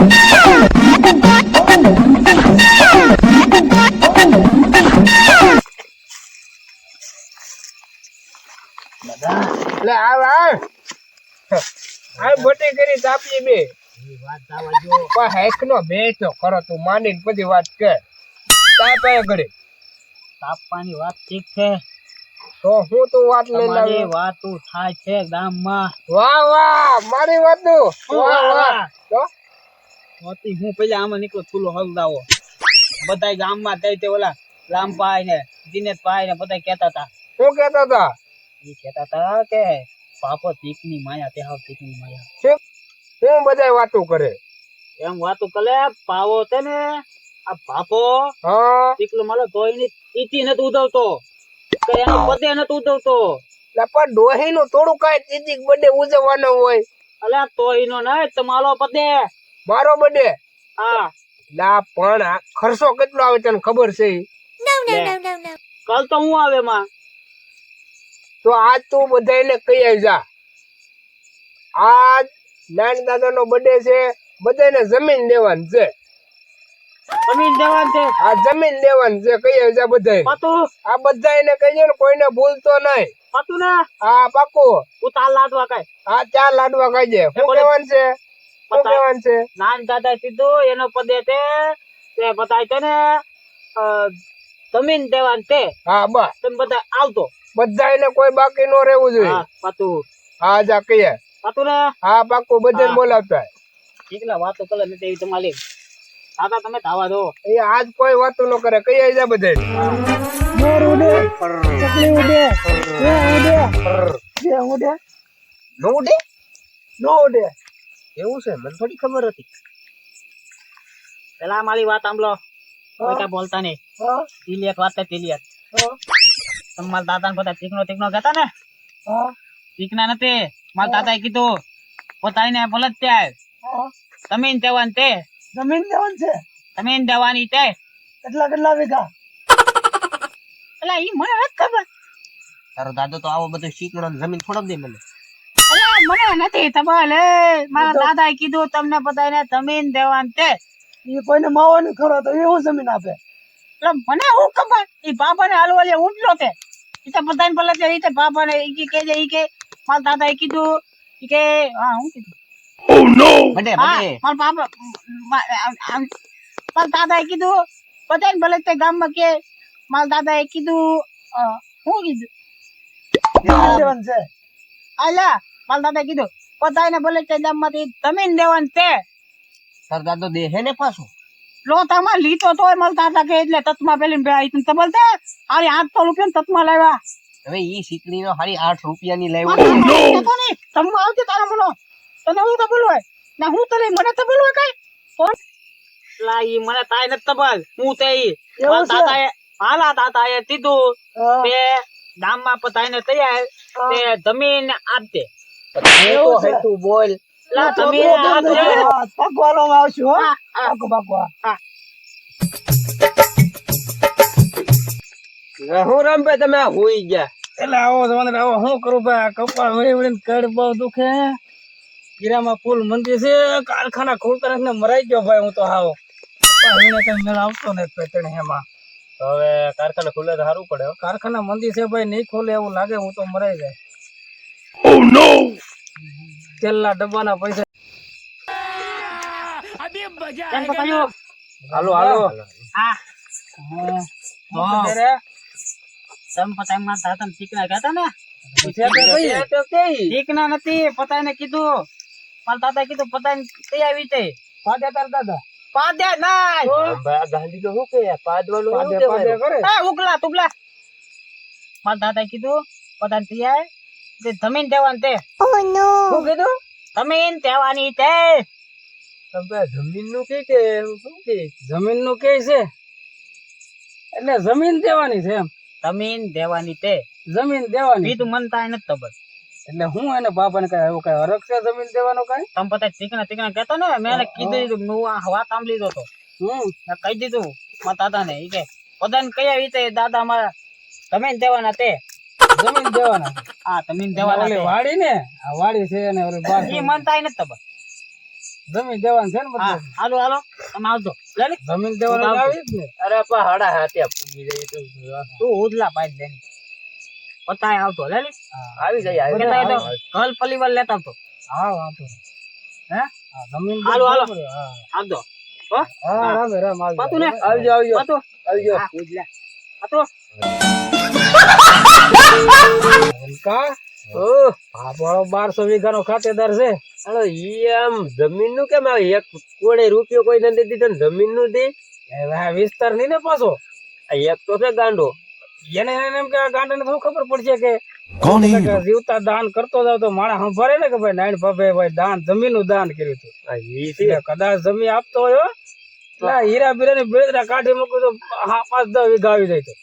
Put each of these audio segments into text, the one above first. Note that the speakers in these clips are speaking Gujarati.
લે આવ આવ આ મોટી કરી તાપી બે વાત આવા જો પણ હેકનો બેચો કરો તું માંડીને બધી વાત કર તાપાય ઘડી તાપવાની વાત ઠીક છે તો હું તું વાત લઈ તમારી લાવ્યો વાતો થાય છે ગામમાં વાહ વાહ મારી વાત નું વાહ વાહ તો હોતી હું પેલા આમાં નીકળો ફૂલો હલદાવો બધાય ગામમાં થઈ તે ઓલા રામભાઈ ને દિનેશભાઈ ને બધા કહેતા હતા શું કહેતા હતા એ કહેતા હતા કે પાપો તીકની માયા તે હાવ તીકની માયા હું બધાય વાતો કરે એમ વાતો કલે પાવો છે ને આ પાપો હા તીકલો માલો તોય ની ઈતી નતું ઉદવતો કે એનો પદે નતું ઉદવતો લે પણ ડોહી નું થોડું કાંઈ તીજીક બર્થડે ઉજવવાનો હોય અલ્યા તોય નો નહીં તમારો પદે મારો બર્થડે હા લા પણ આ ખર્ચો કેટલો આવે તને ખબર છે ઈ? કલ તો હું આવે માં તો આજ તું બધાને કહી આવી જા આજ નાની દાદા નો બર્થડે છે બધાને જમીન દેવાની છે જમીન દેવાન છે આ જમીન દેવાની છે કહી આવી જા બધાય પાતું આ બધાને કહીએ ને કોઈને ભૂલતો નહીં પાતું ને હા પાકું ઉતાર લાદવા કઈ આ 4 લાડવા કહી દે શું કહેવાનું છે શું કહેવાનું છે નાન દાદા સીધું એનો પદે તે બતાય છે ને જમીન દેવાન તે હા બસ તમે બધા આવતો બધાને કોઈ બાકી ન રહેવું જોઈએ હા પાતું હા જા કહીએ પાતું ને હા પાકું બધાને બોલાવતા એકલા વાતો કરે ને તેવી તમારી દાદા તમે ધાવા દો એ આજ કોઈ વાતો ન કરે કહી આવી જા બધાને મોર ઉડે ચકલી ઉડે ઉડે નો ઉડે નો ઉડે એવું છે મને થોડી ખબર હતી પેલા મારી વાત સાંભળો કોઈ કઈ બોલતા નહીં પેલી એક વાત પેલી એક તમારા દાદા ને બધા તીકનો કહેતા ને તીકના નથી મારા દાદા એ કીધું પોતાને બોલે ત્યાં જમીન દેવાની તે જમીન દેવાની છે જમીન દેવાની તે કેટલા વીઘા એટલે ઈ મને નથી ખબર તારો દાદો તો આવો બધું શીકણો જમીન થોડક દે મને એટલે મને નથી ખબર મારા દાદા એ કીધું તમને બધાને જમીન દેવાની તે એ કોઈને માવાની ખરો તો એ હું જમીન આપે એટલે મને હું ખબર ઈ બાપા ને હાલવાલે ઉઠલો તે ઈ તો બધાને બોલે તે ઈ તો બાપા ને ઈ કે ઈ કે મારા દાદા એ કીધું ઈ કે હા હું કીધું બડે મારા બાપા મારા દાદા એ કીધું બધાને ભલે તે ગામમાં કે મારા દાદા એ કીધું હું કીધું દેવાનું છે આલા મારા દાદા કીધું બધાને ભલે તે ગામમાંથી જમીન દેવાની તે તારો દાદો દે હે ને પાછું લોટામાં લીધો તોય મારા દાદા કે એટલે તતમાં પેલી બે આઈ તો બોલતે આરે 800 રૂપિયા તતમાં લાવ્યા હવે ઈ શીકણી નો હારી 8 રૂપિયાની લાવ્યો તમે આવતી તારા મનો તને હું તો બોલવાય ના હું તો નહીં મને તો બોલવાય કઈ કોણ લા ઈ મને તાય ન તબલ હું તે ઈ દાદાએ હાલા દાદાએ કીધું કે ગામમાં પતાઈને તૈયાર તે જમીન આપજે તો હે તું બોલ લા જમીન આપજે પકવાનો આવશું હો પકવા હું રમપે તમે હોઈ ગયા એટલે આવો જવાને આવો શું કરું ભાઈ કપાળ વળી વળીને કડ બહુ દુખે ગીરામાં ફૂલ મંદિર છે કારખાના ખોલતા ને મરાઈ ગયો ભાઈ હું તો હાવ કઈ મેળ આવતો ને પેટણ એમાં હવે કારખાના ખુલે તો સારું પડે કારખાના મંદિર છે ભાઈ નહીં ખોલે એવું લાગે હું તો મરાઈ જાય તેલના ડબ્બાના પૈસા એમ તો કયો હાલો હાલો હા તમે પતાઈ માં તાતન ટીકના કહેતા ને ટીકના નથી પતાઈને કીધું મારા દાદા કીધું પતાઈને તઈ આવી તે પાડે તાર દાદા પાદે નાય ગાંધી નો શું કે પાદવાનું કરે એ ઉગલા તુગલા મારા દાદા કીધું પતાઈને તઈ આવે તે જમીન દેવાની તે શું કીધું જમીન દેવાની તે તમે જમીન નું કે શું કે જમીન નું કે છે એટલે જમીન દેવાની છે એમ જમીન દેવાની તે જમીન દેવાની બીજું મન તાય નથી ખબર એટલે હું એને બાપાને કઈ એવું કઈ હરક છે જમીન દેવાનો કઈ તમે પતા ટીકના કહેતો ને મેં કીધું દીધું હું આ વાત સાંભળી લીધો તો મેં કહી દીધું મારા દાદા ને ઈ કે બધાને કયા રીતે દાદા મારા જમીન દેવાના તે જમીન દેવાના હા જમીન દેવાના ઓલી તે વાડી ને આ વાડી છે ને ઓલી બાર ઈ મન તાય નથી ખબર જમીન દેવાનું છે ને હા બધું હાલો હાલો તમે આવજો લે લે. જમીન દેવાનું આવી જ ને અરે પણ હાડા હાથે પૂગી જાય તો તું ઉદલા પાડી દે પતાય આવતો લે લે. આવી જાય આવી કેતા જાય. તો ઘર પરિવાર લેતા આવતો હા વાંધો નહીં. હે હા, જમીન હાલો, હાલો. હા આવજો હો હા રામ રામ આવજો. પાતું ને આવજો આવજો પાતું આવજો હા ઉદલા પાતું કા આ બળો 1200 વીઘાનો ખાતેદાર છે. અરે ઈ આમ જમીન નું કેમ આવે? એક કોડે રૂપિયો કોઈ નથી દીધો ને જમીન નું દે. હવે આ વિસ્તાર નહીં ને પાછો આ એક તો છે ગાંડો. એને એને એમ કે આ ગાંડાને શું ખબર પડશે કે કે જીવતા દાન કરતો જાવ તો માણસ સંભાળે ને કે ભાઈ નાઈન બાપે ભાઈ દાન જમીનનું દાન કર્યું હતું. આ ઈ છે. એટલે કદાચ જમીન આપતો હોય હો, એટલે આ હીરા બીરા ની બેદરા કાઢી મૂક્યું તો 5-10 વીઘા આવી જાય. તો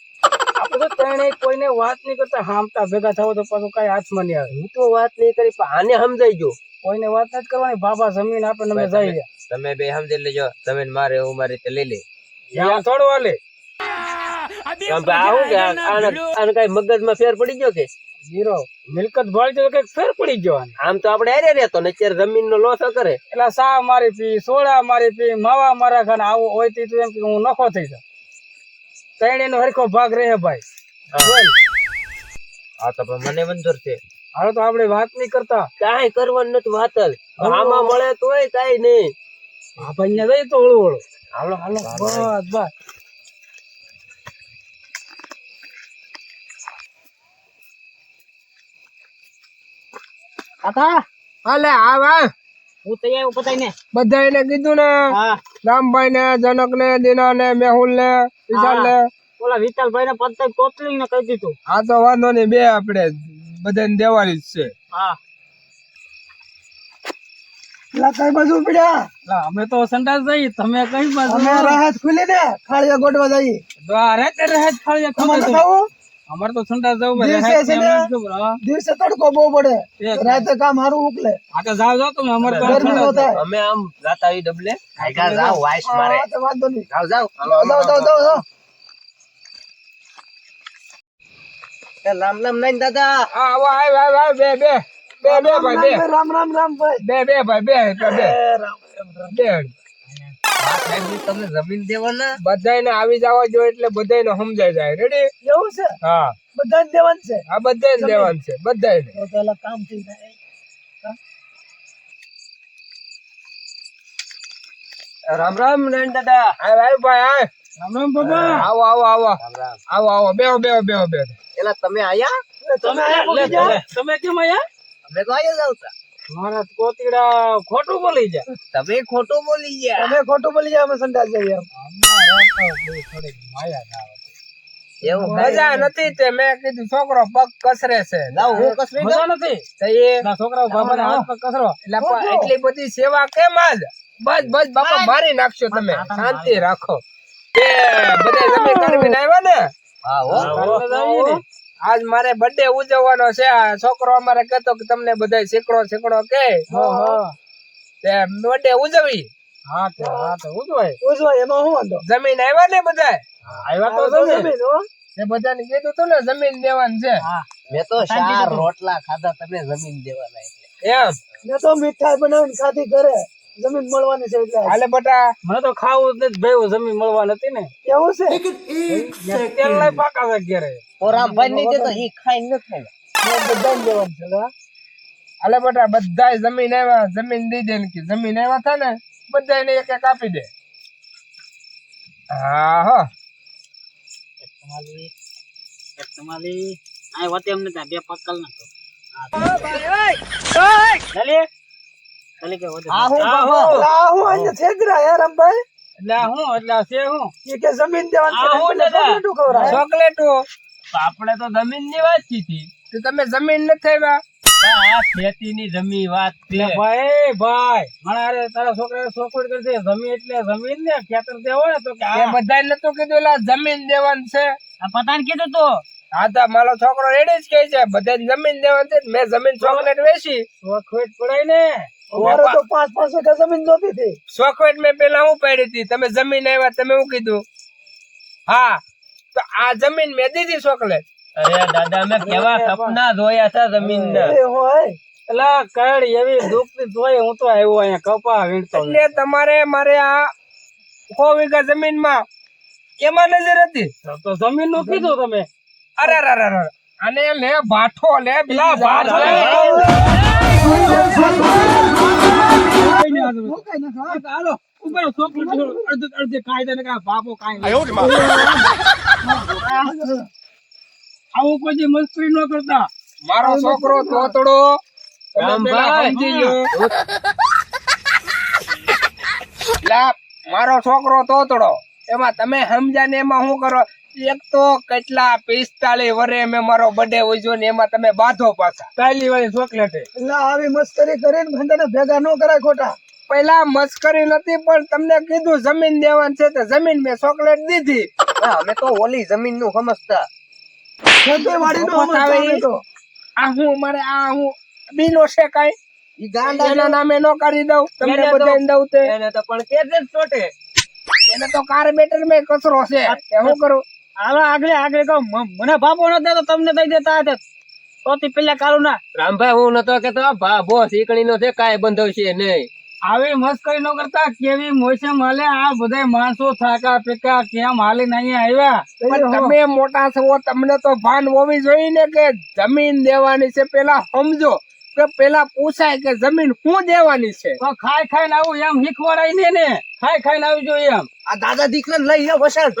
આપણે તો ત્રણેય કોઈને વાત નહીં કરતા હામતા ભેગા થાવ તો પાછું કઈ હાથમાં નહીં આવે. હું તો વાત નહીં કરી પણ આને સમજાઈ ગયો. કોઈને વાત નથી કરવાની. બાબા જમીન આપે ને અમે જઈ ગયા. તમે બે સમજી લેજો. જમીન મારે હું મારી રીતે લઈ લે. ત્યાં થોડું હાલે. આવું કે આને કઈ મગજમાં ફેર પડી ગયો કે? જીરો મિલકત ભાળી તો કઈક ફેર પડી ગયો આને. આમ તો આપણે હારે રહેતો ને અત્યારે જમીન નો લોસ કરે. એટલે સા મારી પી, સોડા મારી પી, માવા મારા ખાને આવું હોય તો એમ કે હું નફો થઈ જાઉં. ત્રણેય નો હરખો ભાગ રહે ભાઈ. હા તો પણ મને મંજૂર છે. હાલો તો આપણે વાત નહીં કરતા. કાંઈ કરવાનું નથી વાત જ. આમાં મળે તોય કાંઈ નહીં. આ ભાઈ ને જઈ તો હળવું હળવું. હાલો હાલો બસ બસ. કાકા હાલે આવા હું તૈયાર પતાઈ ને બધા એને કીધું ને હા રામભાઈ ને જનક ને દીના ને મેહુલ ને વિશાલ ને ઓલા વિઠ્ઠલભાઈ ને પતાઈ કોતલી ને કહી દીધું. આ તો વાંધો નહીં બે આપણે બધાને દેવાની જ છે. હા કઈ બાજુ પડ્યા લા, અમે તો સંડાસ જઈએ, તમે કઈ બાજુ? રાહત ખુલી દે ખાળિયા ગોઠવા જઈએ. તો આ રાતે રહે જ ખાલી ખબર છે. અમારે તો સંડાસ જવું પડે. દિવસે રાહત છે ને ને? અમને જ ખબર, હા. દિવસે તડકો બહુ પડે એક રાતે કામ સારું ઉકલે આ તો જાઓ જાઓ તમે. અમારે તો ગરમી નો થાય. અમે આમ જાતા આવી ડબલે. આગા જાવ વાઈસ મારે. હા, તો વાંધો નહીં. જાવ જાવ. જાઓ. રામ રામ નાઈ દાદા. હા, આવો, આવ, બે ભાઈ બે. રામ રામ ભાઈ. બે ભાઈ બે. તમને જમીન દેવાના? બધાને આવી જવા જો એટલે બધાને સમજાઈ જાય. રેડી? એવું છે? હા, બધા દેવાનું છે. હા, બધા દેવાનું છે. બધાને. પેલા કામ થઈ જાય. રામ રામ નાઈ દાદા. આવ ભાઈ આવ. રામ રામ બાબા. આવો. રામ રામ. આવો. બેહો. એલા તમે આયા? તમે તમે કેમ આયા? અમે તો આયા જ આવતા. મારા કોતીડા ખોટું બોલી જાય. તમે ખોટું બોલી ગયા. અમે ખોટું બોલી જાય અમે સંડાસ જઈએ. એવું મજા નથી તે મેં કીધું છોકરો પગ કસરે છે. લાવ હું કસરી મજા નથી. તો એ ના છોકરાઓ બાબાના હાથ પર કસરો. એટલે પણ એટલી બધી સેવા કેમ આજ? બસ બાપા મારી નાખશો તમે. શાંતિ રાખો. એ બધા જમીન કરીને આવ્યા ને હા હો. કાલે જ આવીએ ને. આજ મારે બર્થડે ઉજવવાનો છે. આ છોકરો અમારે કહેતો કે તમને બધા શીખડો કે હા. તે બર્થડે ઉજવી. હા તો ઉજવાય. એમાં શું વાંધો? જમીન આવ્યા ને બધા? આવ્યા તો જમીન. તે બધાને કીધું તું ને જમીન દેવાનું છે. મેં તો 4 રોટલા ખાધા. તમે જમીન દેવાના એટલે. એમ મેં તો મીઠાઈ બનાવીને ખાધી ઘરે. જમીન મળવાની છે એટલે. હાલે બટા. મને તો ખાવું જ નથી ભાઈ. જમીન મળવા નથી ને. કેવું છે? તેલ લઈ પાકા છે ઘરે. ઓ રામભાઈ નહીં દેતો ઈ ખાઈ ન થાય. બધાને દેવાનું છે. હાલે બટા બધા જમીન આવ્યા. જમીન દઈ દે ને કે જમીન આવ્યા હતા ને બધાને એક આપી દે. હા હો. તમારી આ વાત એમ નથી. બે પકલ નાખો. આ હું બાબા. હું અહીંયા છેતરા યાર રમભાઈ. એટલે આ હું એટલે આ છે હું એ કે જમીન દેવાનું આ હું દાદા. ચોકલેટો. આપણે તો જમીન ની વાત કીધી. તો તમે જમીન નથી આવ્યા? આ ખેતી ની જમીન વાત છે. એટલે ભાઈ મને અરે તારા છોકરા ચોખવટ કરશે. જમીન એટલે જમીન ને ખેતર દેવો ને તો કે એ બધાય નતું કીધું એલા જમીન દેવાનું છે. આ પતાને કીધું તું હા તો મારો છોકરો રેડી જ કહે છે બધાને જમીન દેવાની છે. મેં જમીન ચોકલેટ વેચી. ચોખવટ પડાય ને. અમારે તો 5-5 વીઘા જમીન નહોતી થઈ. ચોકલેટ મેં પેલા હું પાડી હતી. તમે જમીન આવ્યા તમે હું કીધું? હા તો આ જમીન મેં દીધી ચોકલેટ. અરે દાદા મેં કેવા સપના જોયા છે જમીન ના. એટલે કડ એવી દુખતી જોઈ હું તો આવ્યો અહીંયા કપા વીણતો એટલે તમારે મારે આ 100 વીઘા જમીનમાં એમાં નજર હતી. તો જમીન નું કીધું તમે. અરે અને લે બાઠો લે પેલા બાઠો લે. હાલો ઉપર છોકરી અડધી કાયદા ને કા બાપો કાઈ આવું કોઈ મસ્તી ન કરતા. મારો છોકરો તોતડો તમે પેલા રામભાઈ. સમજી લો. લા, મારો છોકરો તોતડો એમાં તમે સમજ્યા ને એમાં શું કરો? એક તો કેટલા 45 વર્ષે મેં મારો બર્થડે ઉજવ્યો ને એમાં તમે બાંધો પાછા. કાલી વાળી ચોકલેટ એટલે આવી મસ્કરી કરીને ભંડાને ભેગા ન કરાય ખોટા. પહેલા મસ્કરી નથી પણ તમને કીધું જમીન દેવાની છે તો જમીન મેં ચોકલેટ દીધી. અમે તો ઓલી જમીન નું સમજતા. ખેતીવાડીનો મફત આવે સમજતા ઈ. આ હું મારે આ હું બીનો છે કઈ એના નામે નો કરી દઉં તમને એને તો- બધાને દઉં તે એને તો પણ કે જ ચોટે. એને તો કાર્બેટર મેં કચરો છે એ હું કરું? હાલો આગળ કહો મને બાપો ન દેતો તમને દઈ દેતા હતા તોથી પેલા કાળું ના રામભાઈ હું નતો કેતો ભા બોસ ઈકણી નો છે કાંઈ બંધવશે નહીં. આવી મસ્કરી ન કરતા. કેવી મોસમ હાલે આ બધા માણસો થાકા પીકા કેમ હાલીને અહીંયા આવ્યા. પણ તમે મોટા છો તમને તો ભાન હોવી જોઈએ ને કે જમીન દેવાની છે. પેલા સમજો કે પેલા પૂછાય કે જમીન શું દેવાની છે. તો ખાઈ ખાઈને આવું એમ શીખવાડાય ને ખાઈ ખાઈને આવી જોઈએ એમ. આ દાદા દીકરા લઈ વસાડ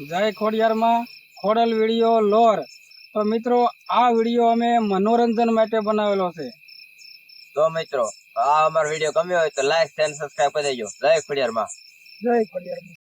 જય ખોડિયારમાં ખોડલ વિડીયો લોર. તો મિત્રો આ વિડીયો અમે મનોરંજન માટે બનાવેલો છે. તો મિત્રો આ અમારો વિડીયો ગમ્યો હોય તો લાઈક અને સબસ્ક્રાઇબ કરી દેજો. જય ખોડિયારમાં. જય ખોડિયાર.